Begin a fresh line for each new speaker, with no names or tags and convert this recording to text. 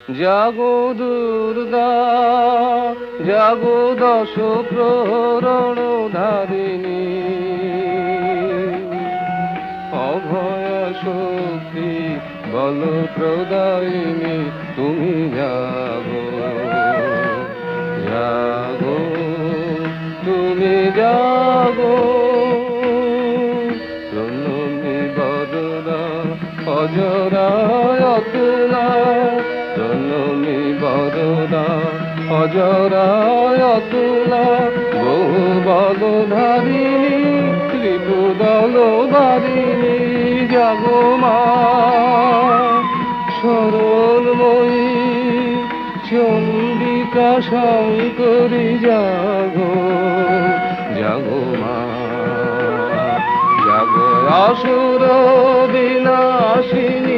জাগো দুর্গা জাগো দশ প্রহরণ ধারিণী, অভয় শক্তি বল প্রদায়িনী তুমি জাগো, জাগো তুমি জাগো। প্রণমী বরদা অজরায় অতুলা, প্রণমী বরদা অজরায় অতুলা, বহু বলধারিণী ত্রিপুদল বারিণী জাগো মা সরলময়ী চণ্ডিকা শঙ্করী জাগো, জাগো মা জাগো। আসুর বিনাশিনী